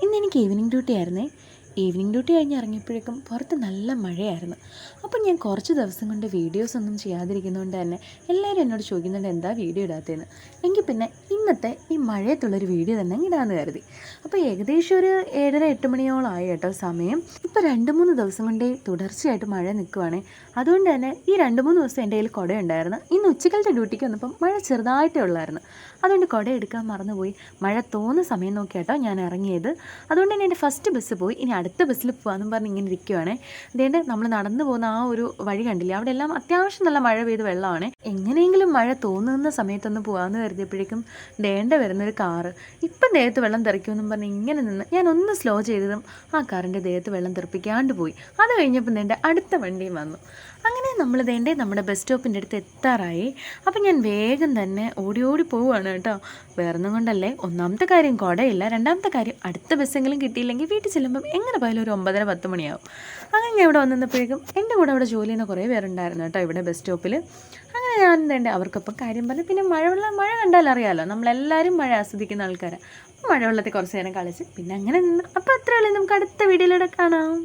ഇന്നെനിക്ക് evening duty ആയിരുന്നേ. Evening duty കഴിഞ്ഞ് ഇറങ്ങിയപ്പോഴേക്കും പുറത്ത് നല്ല മഴയായിരുന്നു. അപ്പം ഞാൻ കുറച്ച് ദിവസം കൊണ്ട് വീഡിയോസൊന്നും ചെയ്യാതിരിക്കുന്നതുകൊണ്ട് തന്നെ എല്ലാവരും എന്നോട് ചോദിക്കുന്നുണ്ട് എന്താ വീഡിയോ ഇടാത്തതെന്ന്. എങ്കിൽ പിന്നെ ഇന്നത്തെ ഈ മഴയത്തുള്ളൊരു വീഡിയോ തന്നെ ഇടാമെന്ന് കരുതി. അപ്പോൾ ഏകദേശം ഒരു 7:30-8 മണിയോളമായി കേട്ടോ സമയം. ഇപ്പോൾ 2-3 ദിവസം കൊണ്ടേ തുടർച്ചയായിട്ട് മഴ നിൽക്കുവാണേ. അതുകൊണ്ട് തന്നെ ഈ 2-3 ദിവസം എൻ്റെ കയ്യിൽ കുട ഉണ്ടായിരുന്നു. ഇന്ന് ഉച്ചക്കലത്തെ ഡ്യൂട്ടിക്ക് വന്നപ്പം മഴ ചെറുതായിട്ടേ ഉള്ളായിരുന്നു. അതുകൊണ്ട് കുട എടുക്കാൻ മറന്നുപോയി. മഴ തോന്നുന്ന സമയം നോക്കിയാട്ടോ ഞാൻ ഇറങ്ങിയത്. അതുകൊണ്ട് തന്നെ എൻ്റെ ഫസ്റ്റ് ബസ് പോയി. ഇനി അടുത്ത ബസ്സിൽ പോകാമെന്നും പറഞ്ഞ് ഇങ്ങനെ ഇരിക്കുവാണേ. അതുകൊണ്ട് നമ്മൾ നടന്നു പോകുന്ന ആ ഒരു വഴി കണ്ടില്ലേ, അവിടെ എല്ലാം അത്യാവശ്യം നല്ല മഴ പെയ്ത് വെള്ളമാണ്. എങ്ങനെയെങ്കിലും മഴ തോന്നുന്ന സമയത്തൊന്ന് പോകാമെന്ന് കരുതിയപ്പോഴേക്കും ദേണ്ട വരുന്നൊരു കാറ്. ഇപ്പം ദേഹത്ത് വെള്ളം തെറിക്കുമെന്നും പറഞ്ഞ് ഇങ്ങനെ നിന്ന് ഞാനൊന്ന് സ്ലോ ചെയ്തതും ആ കാറിൻ്റെ ദേഹത്ത് വെള്ളം തെറിപ്പിക്കാണ്ട് പോയി. അത് കഴിഞ്ഞപ്പോൾ ദേണ്ട അടുത്ത വണ്ടിയും വന്നു. അങ്ങനെ നമ്മൾ ദേണ്ടേ നമ്മുടെ ബസ് സ്റ്റോപ്പിൻ്റെ അടുത്ത് എത്താറായി. അപ്പം ഞാൻ വേഗം തന്നെ ഓടി ഓടി പോവുകയാണ് കേട്ടോ. വേറൊന്നും കൊണ്ടല്ലേ, ഒന്നാമത്തെ കാര്യം കുടയില്ല, രണ്ടാമത്തെ കാര്യം അടുത്ത ബസ്സെങ്കിലും കിട്ടിയില്ലെങ്കിൽ വീട്ടിൽ ചെല്ലുമ്പം എങ്ങനെ പോയാലും ഒരു 9:30-10 മണിയാവും. അങ്ങനെ ഞാൻ ഇവിടെ വന്നപ്പോഴേക്കും എൻ്റെ കൂടെ അവിടെ ജോലി ചെയ്യുന്ന കുറേ പേരുണ്ടായിരുന്നു കേട്ടോ ഇവിടെ ബസ് സ്റ്റോപ്പിൽ. അങ്ങനെ ഞാൻ തന്നെ അവർക്കൊപ്പം കാര്യം പറഞ്ഞു. പിന്നെ മഴ കണ്ടാൽ അറിയാമല്ലോ, നമ്മളെല്ലാവരും മഴ ആസ്വദിക്കുന്ന ആൾക്കാരാണ്. മഴവെള്ളത്തിൽ കുറച്ച് നേരം കളിച്ച് പിന്നെ അങ്ങനെ നിന്ന്. അപ്പോൾ അത്രയുള്ളൂ. നമുക്ക് അടുത്ത വീഡിയോയിലൂടെ കാണാം.